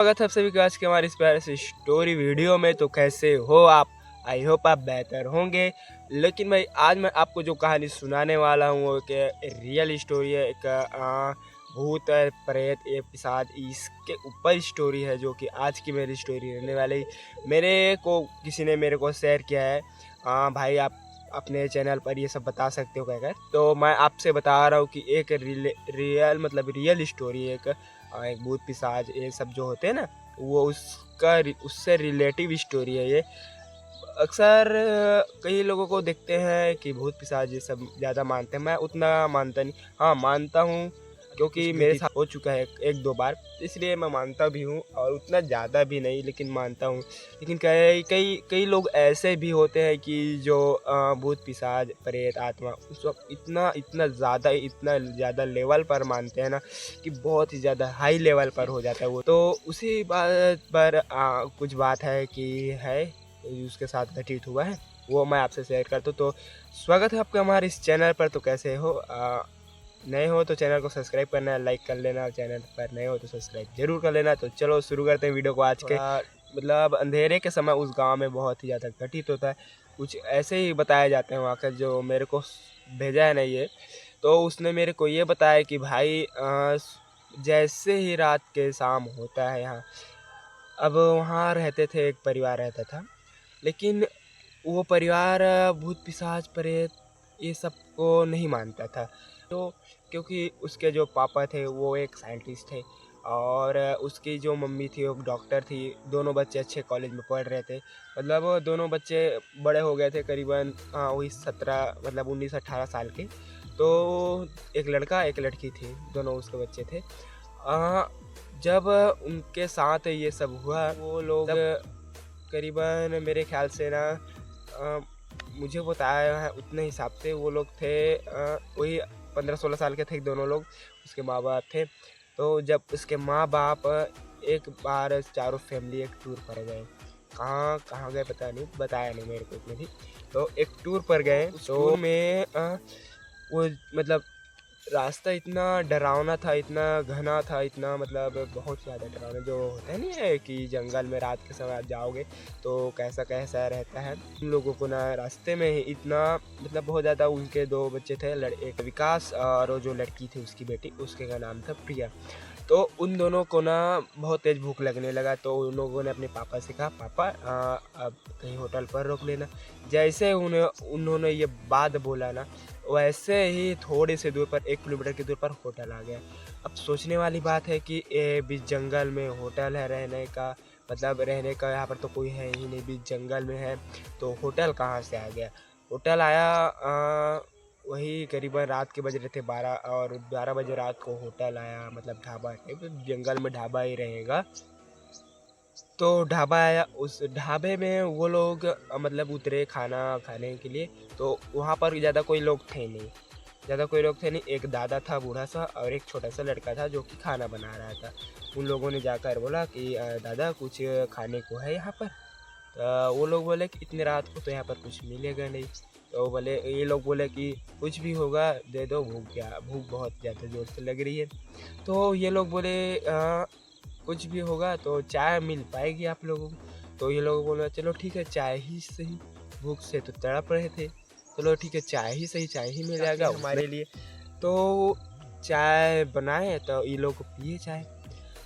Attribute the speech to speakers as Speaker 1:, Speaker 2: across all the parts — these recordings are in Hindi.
Speaker 1: स्वागत है आप सभी का आज के हमारी इस प्यारे से स्टोरी वीडियो में। तो कैसे हो आप? आई होप आप बेहतर होंगे। लेकिन भाई आज मैं आपको जो कहानी सुनाने वाला हूँ वो एक रियल स्टोरी है। एक भूत प्रेत ये पिशाच इसके ऊपर स्टोरी है जो कि आज की मेरी स्टोरी रहने वाली। मेरे को किसी ने मेरे को शेयर किया है। भाई आप अपने चैनल पर ये सब बता सकते हो कहकर, तो मैं आपसे बता रहा हूँ कि एक रियल स्टोरी है। एक भूत पिशाच ये सब जो होते हैं ना, वो उससे रिलेटिव स्टोरी है ये। अक्सर कई लोगों को देखते हैं कि भूत पिशाच ये सब ज़्यादा मानते हैं, मैं उतना मानता नहीं। हाँ मानता हूँ क्योंकि मेरे साथ हो चुका है एक दो बार, इसलिए मैं मानता भी हूँ और उतना ज़्यादा भी नहीं लेकिन मानता हूँ। लेकिन कई कई कई लोग ऐसे भी होते हैं कि जो भूत पिशाच प्रेत आत्मा उस वक्त इतना ज़्यादा लेवल पर मानते हैं ना कि बहुत ही ज़्यादा हाई लेवल पर हो जाता है वो। तो उसी बात पर कुछ बात है कि है उसके साथ घटित हुआ है, वो मैं आपसे शेयर करता हूँ। तो स्वागत है आपका हमारे इस चैनल पर। तो कैसे हो? नए हो तो चैनल को सब्सक्राइब करना, लाइक कर लेना, और चैनल पर नए हो तो सब्सक्राइब जरूर कर लेना। तो चलो शुरू करते हैं वीडियो को। आज के मतलब अंधेरे के समय उस गांव में बहुत ही ज़्यादा घटित होता है। कुछ ऐसे ही बताए जाते हैं वहाँ का, जो मेरे को भेजा है ना ये, तो उसने मेरे को ये बताया कि भाई जैसे ही रात के शाम होता है यहाँ, अब वहाँ रहते थे एक परिवार रहता था, लेकिन वो परिवार भूत पिशाच प्रेत ये सब को नहीं मानता था। तो क्योंकि उसके जो पापा थे वो एक साइंटिस्ट थे और उसकी जो मम्मी थी वो डॉक्टर थी। दोनों बच्चे अच्छे कॉलेज में पढ़ रहे थे, मतलब दोनों बच्चे बड़े हो गए थे करीबन वही 17 मतलब 19-18 साल के। तो एक लड़का एक लड़की थी, दोनों उसके बच्चे थे। जब उनके साथ ये सब हुआ, वो लोग करीबन मेरे ख्याल से ना मुझे बताया है उतने हिसाब से वो लोग थे वही 15-16 साल के थे दोनों लोग। उसके माँ बाप थे। तो जब उसके माँ बाप एक बार चारों फैमिली एक टूर पर गए, कहाँ कहाँ गए पता नहीं, बताया नहीं मेरे को उसमें भी। तो एक टूर पर गए, तो टूर में वो मतलब रास्ता इतना डरावना था, इतना घना था, इतना मतलब बहुत ज़्यादा डरावना, जो होता है नहीं है कि जंगल में रात के समय आप जाओगे तो कैसा कैसा रहता है। उन लोगों को ना रास्ते में ही इतना मतलब बहुत ज़्यादा, उनके दो बच्चे थे, एक विकास और जो लड़की थी उसकी बेटी, उसके का नाम था प्रिया। तो उन दोनों को ना बहुत तेज़ भूख लगने लगा, तो उन लोगों ने अपने पापा से कहा पापा अब कहीं होटल पर रोक लेना। जैसे उन्होंने ये बात बोला ना, वैसे ही थोड़ी सी दूर पर 1 किलोमीटर की दूर पर होटल आ गया। अब सोचने वाली बात है कि बीच जंगल में होटल है, रहने का मतलब रहने का यहाँ पर तो कोई है ही नहीं, बीच जंगल में है तो होटल कहाँ से आ गया। होटल आया वही करीबन रात के बज रहे थे 12, और 12 बजे रात को होटल आया, मतलब ढाबा टाइप, जंगल में ढाबा ही रहेगा। तो ढाबा आया, उस ढाबे में वो लोग मतलब उतरे खाना खाने के लिए। तो वहाँ पर ज़्यादा कोई लोग थे नहीं, एक दादा था बूढ़ा सा, और एक छोटा सा लड़का था जो कि खाना बना रहा था। उन लोगों ने जाकर बोला कि दादा कुछ खाने को है यहाँ पर? तो वो लोग बोले कि इतने रात को तो यहाँ पर कुछ मिलेगा नहीं। तो बोले, ये लोग बोले कि कुछ भी होगा दे दो, भूख बहुत ज़्यादा ज़ोर से लग रही है। तो ये लोग बोले कुछ भी होगा तो चाय मिल पाएगी आप लोगों को? तो ये लोग बोले चलो ठीक है चाय ही सही, भूख से तो तड़प रहे थे, चलो ठीक है चाय ही सही, चाय ही मिल जाएगा हमारे लिए। तो चाय बनाए तो ये लोग पिए चाय।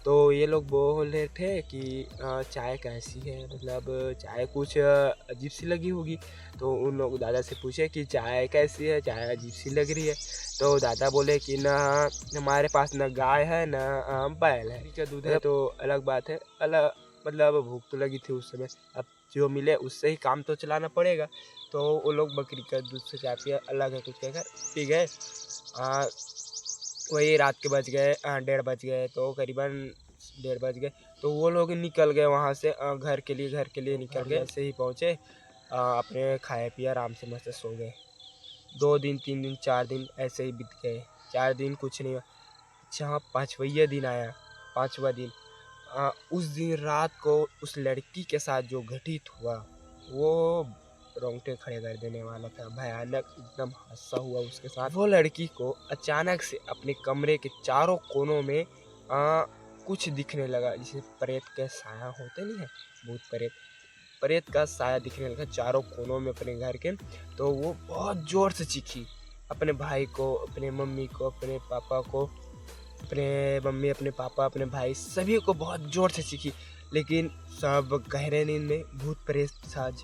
Speaker 1: तो ये लोग बोल रहे थे कि चाय कैसी है, मतलब चाय कुछ अजीब सी लगी होगी। तो उन लोग दादा से पूछे कि चाय कैसी है, चाय अजीब सी लग रही है। तो दादा बोले कि ना हमारे पास ना गाय है ना बैल है, क्या दूध है तो अलग बात है, अलग मतलब भूख तो लगी थी उस समय, अब जो मिले उससे ही काम तो चलाना पड़ेगा। तो वो लोग बकरी का दूध से चाय पिया, अलग है कुछ कहकर पी गए। वही रात के बज गए 1:30 बज गए, तो करीबन 1:30 बज गए। तो वो लोग निकल गए वहाँ से घर के लिए निकल गए। ऐसे ही पहुँचे अपने खाए पिए आराम से मस्त सो गए। 2 दिन 3 दिन 4 दिन ऐसे ही बीत गए। 4 दिन कुछ नहीं हुआ। अच्छा 5वां दिन आया, 5वां दिन उस दिन रात को उस लड़की के साथ जो घटित हुआ वो रोंगटे खड़े कर देने वाला था। भयानक एकदम हादसा हुआ उसके साथ। वो लड़की को अचानक से अपने कमरे के चारों कोनों में कुछ दिखने लगा, जैसे प्रेत का साया होते नहीं है, भूत प्रेत, प्रेत का साया दिखने लगा चारों कोनों में अपने घर के। तो वो बहुत ज़ोर से चीखी, अपने भाई को, अपने मम्मी को, अपने पापा को, अपने मम्मी, अपने पापा, अपने भाई, सभी को बहुत ज़ोर से चीखी। लेकिन सब गहरे नींद में भूत प्रेत साज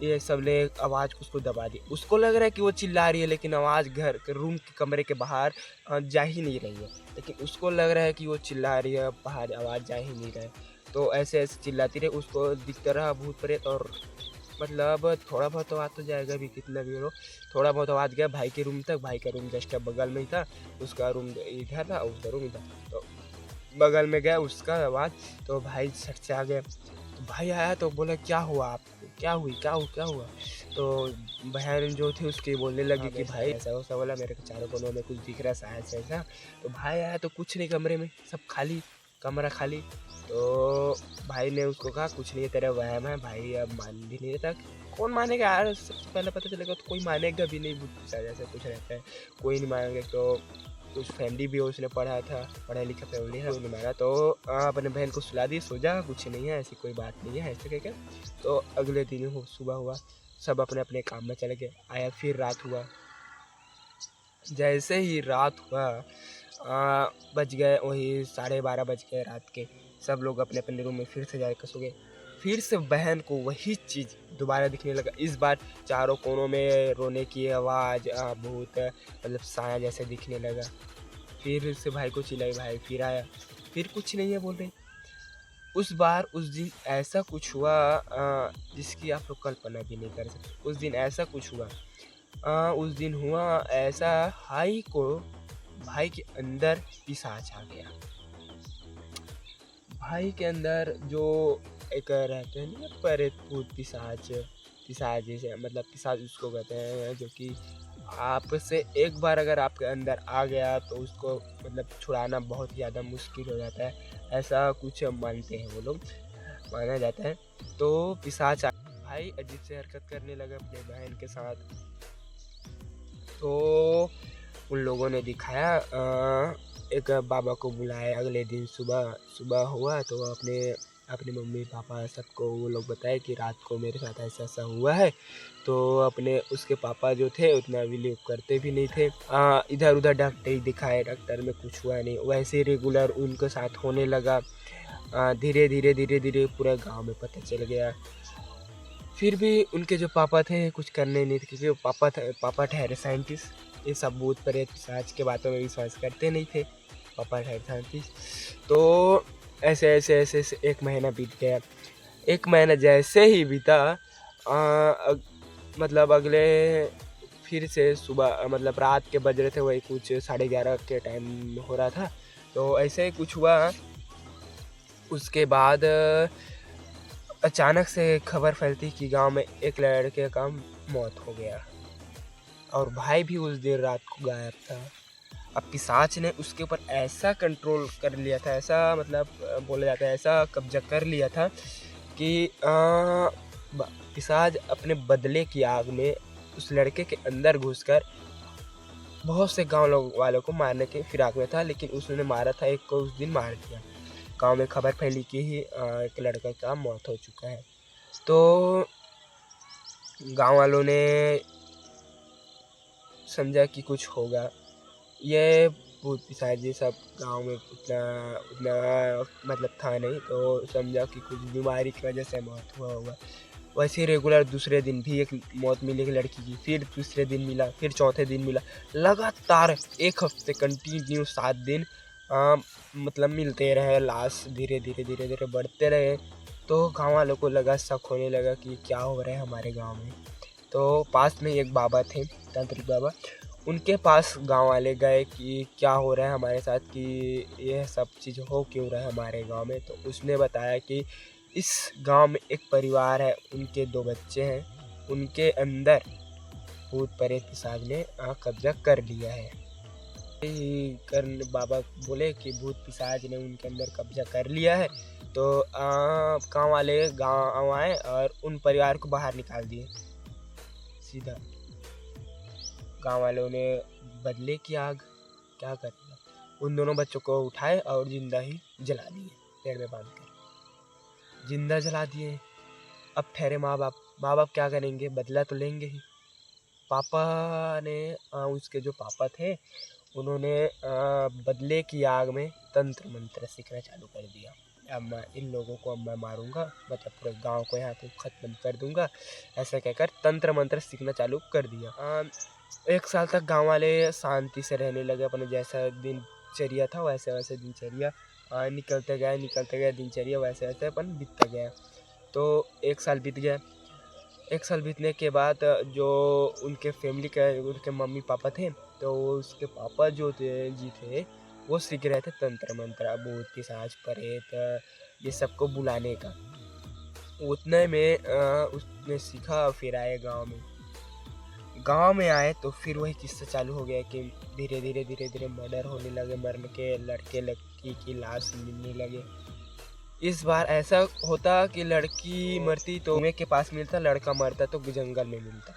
Speaker 1: ये सब ने आवाज़ को उसको दबा दी। उसको लग रहा है कि वो चिल्ला रही है, लेकिन आवाज़ घर के रूम के कमरे के बाहर जा ही नहीं रही है। लेकिन उसको लग रहा है कि वो चिल्ला रही है, बाहर आवाज़ जा ही नहीं रहा है। तो ऐसे ऐसे चिल्लाती रही, उसको दिखता रहा भूत प्रेत। और मतलब थोड़ा बहुत आवाज़ तो जाएगा भी, कितना भी हो, थोड़ा बहुत आवाज़ गया भाई के रूम तक। भाई का रूम जस्ट बगल में ही था, उसका रूम इधर था, उसका रूम इधर। तो बगल में गया उसका आवाज़, तो भाई झट से आ गया। तो भाई आया तो बोला क्या हुआ आपको, क्या हुई, क्या हुआ। तो बहन जो थी उसकी बोलने लगी कि भाई ऐसा वैसा, बोला मेरे को चारों कोनों में कुछ दिख रहा है शायद से ऐसा। तो भाई आया तो कुछ नहीं, कमरे में सब खाली, कमरा खाली। तो भाई ने उसको कहा कुछ नहीं, तेरा वहम है। भाई अब मान भी नहीं रहता, कौन मानेगा यार, सबसे पहले पता चलेगा तो कोई मानेगा भी नहीं, भूत जैसे कुछ रहता है, कोई नहीं मानेंगे। तो कुछ फैमिली भी उसने पढ़ा था, पढ़ा लिखा फैमिली है, उसने मारा। तो अपने बहन को सुला दी, सो जा, कुछ नहीं है, ऐसी कोई बात नहीं है, ऐसे कह। तो अगले दिन हो सुबह हुआ, सब अपने अपने काम में चले गए। आया फिर रात हुआ, जैसे ही रात हुआ बज गए वही 12:30 बज गए रात के। सब लोग अपने अपने रूम में फिर से जाकर सो गए। फिर से बहन को वही चीज़ दोबारा दिखने लगा। इस बार चारों कोनों में रोने की आवाज़, भूत मतलब साया जैसे दिखने लगा। फिर से भाई को चिल्लाई, भाई फिर आया, फिर कुछ नहीं है बोल रहे। उस बार उस दिन ऐसा कुछ हुआ जिसकी आप लोग कल्पना भी नहीं कर सकते। उस दिन ऐसा कुछ हुआ, उस दिन हुआ ऐसा, भाई के अंदर पिशाच आ गया। भाई के अंदर जो एक रहते हैं ना प्रेत भूत पिशाच, पिशाच जैसे मतलब पिशाच उसको कहते हैं, जो कि आप से एक बार अगर आपके अंदर आ गया तो उसको मतलब छुड़ाना बहुत ज़्यादा मुश्किल हो जाता है, ऐसा कुछ मानते हैं वो लोग, माना जाता है। तो पिशाच भाई अजीब से हरकत करने लगा अपने बहन के साथ। तो उन लोगों ने दिखाया, एक बाबा को बुलाया। अगले दिन सुबह सुबह हुआ तो अपने मम्मी पापा सबको वो लोग बताए कि रात को मेरे साथ ऐसा ऐसा हुआ है। तो अपने उसके पापा जो थे उतना बिलीव करते भी नहीं थे। इधर उधर डॉक्टर दिखाए, डॉक्टर में कुछ हुआ नहीं, वैसे रेगुलर उनके साथ होने लगा। धीरे धीरे धीरे धीरे पूरा गांव में पता चल गया। फिर भी उनके जो पापा थे कुछ करने नहीं थे, क्योंकि वो पापा ठहरे साइंटिस्ट, ये सब भूत प्रेत पिशाच के बातों में विश्वास करते नहीं थे, पापा ठहरे साइंटिस्ट। तो ऐसे ऐसे ऐसे ऐसे 1 महीना बीत गया। 1 महीना जैसे ही बीता, मतलब अगले फिर से सुबह मतलब रात के बज रहे थे, वही कुछ 11:30 के टाइम हो रहा था। तो ऐसे ही कुछ हुआ। उसके बाद अचानक से खबर फैलती कि गांव में एक लड़के का मौत हो गया, और भाई भी उस दिन रात को गायब था। अब पिशाच ने उसके ऊपर ऐसा कंट्रोल कर लिया था, ऐसा मतलब बोला जाता है ऐसा कब्जा कर लिया था कि पिशाच अपने बदले की आग में उस लड़के के अंदर घुसकर बहुत से गांव लोग वालों को मारने के फिराक में था। लेकिन उसने मारा था, एक को उस दिन मार दिया। गांव में खबर फैली कि एक लड़का का मौत हो चुका है। तो गांव वालों ने समझा कि कुछ होगा, ये भूत पिशाच ये सब गांव में उतना उतना मतलब था नहीं। तो समझा कि कुछ बीमारी की वजह से मौत हुआ होगा। वैसे रेगुलर दूसरे दिन भी एक मौत मिली एक लड़की की, फिर दूसरे दिन मिला, फिर चौथे दिन मिला, लगातार 1 हफ्ते कंटिन्यू 7 दिन मतलब मिलते रहे लाश, धीरे धीरे धीरे धीरे बढ़ते रहे। तो गाँव वालों को लगा, शक होने लगा कि क्या हो रहा है हमारे गाँव में। तो पास में एक बाबा थे, तांत्रिक बाबा, उनके पास गांव वाले गए कि क्या हो रहा है हमारे साथ, कि यह सब चीज़ हो क्यों रहा है हमारे गांव में। तो उसने बताया कि इस गांव में एक परिवार है, उनके 2 बच्चे हैं, उनके अंदर भूत प्रेत पिशाच ने कब्जा कर लिया है। बाबा बोले कि भूत पिशाच ने उनके अंदर कब्जा कर लिया है। तो गांव वाले गांव आए और उन परिवार को बाहर निकाल दिए। सीधा गांव वालों ने बदले की आग, क्या करना, उन दोनों बच्चों को उठाए और जिंदा ही जला दिए, पेड़ में बांध कर जिंदा जला दिए। अब ठहरे माँ बाप क्या करेंगे, बदला तो लेंगे ही। पापा ने उसके जो पापा थे उन्होंने बदले की आग में तंत्र मंत्र सीखना चालू कर दिया। अब मैं इन लोगों को अब मैं मारूंगा, मतलब पूरे गांव को यहाँ पे ख़त्म कर दूंगा, ऐसा कहकर तंत्र मंत्र सीखना चालू कर दिया। 1 साल तक गांव वाले शांति से रहने लगे, अपने जैसा दिनचर्या था वैसे वैसे दिनचर्या निकलते गए दिनचर्या वैसे वैसे अपन बीतता गया। तो 1 साल बीत गया। 1 साल बीतने के बाद जो उनके फैमिली के उनके मम्मी पापा थे, तो उसके पापा जो थे वो सीख रहे थे तंत्र मंत्र, भूत पिशाच प्रेत ये सबको बुलाने का। उतने में उसने सीखा, फिर आए गांव में आए तो फिर वही किस्सा चालू हो गया कि धीरे धीरे मर्डर होने लगे, मरने के लड़के लड़की की लाश मिलने लगे। इस बार ऐसा होता कि लड़की मरती तो कुएं के पास मिलता, लड़का मरता तो जंगल में मिलता।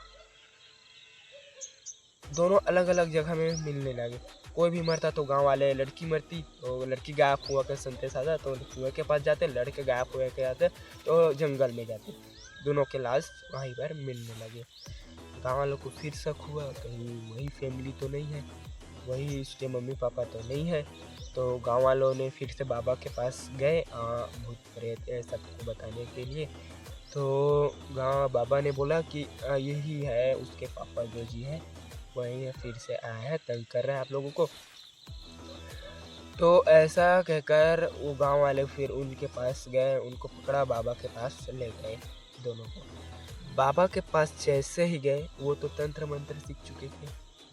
Speaker 1: दोनों अलग अलग जगह में मिलने लगे। कोई भी मरता तो गांव वाले, लड़की मरती तो लड़की गायब हुआ का संदेश आता तो कुएं के पास जाते, लड़के गायब हुए के आते तो जंगल में जाते। दोनों के लाश वहीं पर मिलने लगे। गाँव वालों को फिर शक हुआ कहीं वही फैमिली तो नहीं है, वही उसके मम्मी पापा तो नहीं है। तो गांव वालों ने फिर से बाबा के पास गए भूत प्रेत सबको बताने के लिए। तो गांव बाबा ने बोला कि यही है उसके पापा जो जी है, वही है, फिर से आया है, तंग कर रहा है आप लोगों को। तो ऐसा कहकर वो गांव वाले फिर उनके पास गए, उनको पकड़ा, बाबा के पास ले गए दोनों को। बाबा के पास जैसे ही गए, वो तो तंत्र मंत्र सीख चुके थे,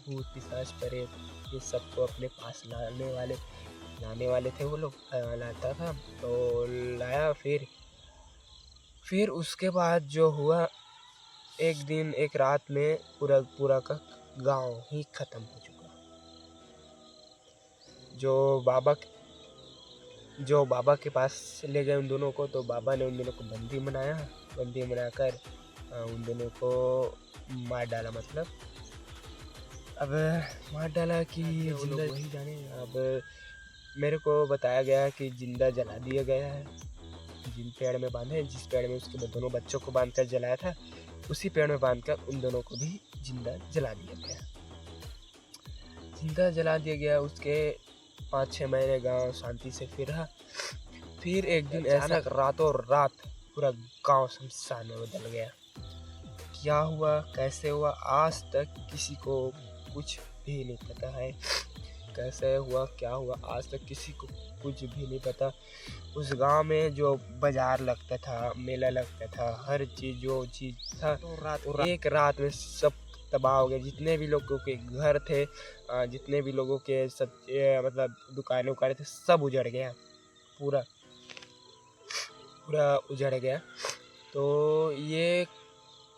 Speaker 1: भूत पिशाच प्रेत ये सबको अपने पास लाने वाले थे वो लोग। लाता था तो लाया। फिर उसके बाद जो हुआ, एक दिन एक रात में पूरा का गांव ही खत्म हो चुका। जो बाबा के पास ले गए उन दोनों को, तो बाबा ने उन दोनों को बंदी बनाकर उन दोनों को मार डाला। मतलब अब मार डाला कि जिंदा वही जाने। अब मेरे को बताया गया कि जिंदा जला दिया गया है। जिन पेड़ में बांधे, जिस पेड़ में उसके दोनों बच्चों को बांधकर जलाया था, उसी पेड़ में बांधकर उन दोनों को भी जिंदा जला दिया गया। उसके 5-6 महीने गांव शांति से फिर रहा। फिर एक दिन ऐसा रातों रात पूरा गांव शमशान में बदल गया। क्या हुआ, कैसे हुआ, आज तक किसी को कुछ भी नहीं पता है। कैसे हुआ, क्या हुआ, आज तक किसी को कुछ भी नहीं पता। उस गांव में जो बाजार लगता था, मेला लगता था, हर चीज़ जो चीज़ था, तो एक रात में सब तबाह हो गया। जितने भी लोगों के घर थे, जितने भी लोगों के सब मतलब दुकानें थे, सब उजड़ गया, पूरा उजड़ गया। तो ये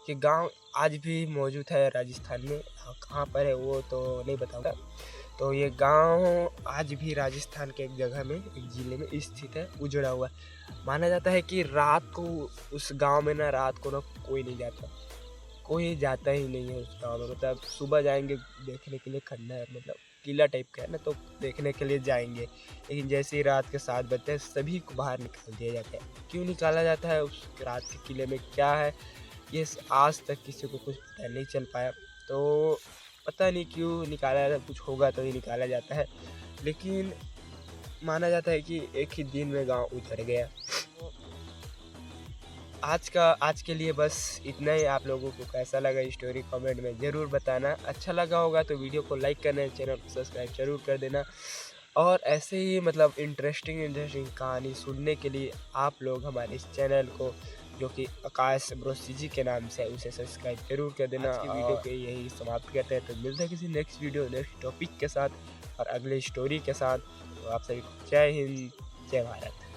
Speaker 1: कि गांव आज भी मौजूद है राजस्थान में, कहाँ पर है वो तो नहीं बताऊंगा। तो ये गांव आज भी राजस्थान के एक जगह में, एक ज़िले में स्थित है, उजड़ा हुआ। माना जाता है कि रात को उस गांव में रात को कोई नहीं जाता, कोई जाता ही नहीं है उस गांव में। मतलब सुबह जाएंगे देखने के लिए, खंडहर मतलब किला टाइप का है ना, तो देखने के लिए जाएंगे, लेकिन जैसे ही रात के 7 बजते हैं सभी को बाहर निकाल दिया जाता है। क्यों निकाला जाता है, उस रात के किले में क्या है, ये आज तक किसी को कुछ पता नहीं चल पाया। तो पता नहीं क्यों निकाला जाता है, कुछ होगा तो ही निकाला जाता है। लेकिन माना जाता है कि एक ही दिन में गांव उजड़ गया। आज के लिए बस इतना ही। आप लोगों को कैसा लगा स्टोरी कमेंट में ज़रूर बताना। अच्छा लगा होगा तो वीडियो को लाइक करना, चैनल को सब्सक्राइब जरूर कर देना। और ऐसे ही मतलब इंटरेस्टिंग कहानी सुनने के लिए आप लोग हमारे इस चैनल को, जो कि आकाश ब्रोसी जी के नाम से है, उसे सब्सक्राइब जरूर कर देना। आज की वीडियो के यही समाप्त करते हैं, तो मिलते हैं किसी नेक्स्ट वीडियो नेक्स्ट टॉपिक के साथ और अगले स्टोरी के साथ। तो आप सभी को जय हिंद, जय भारत।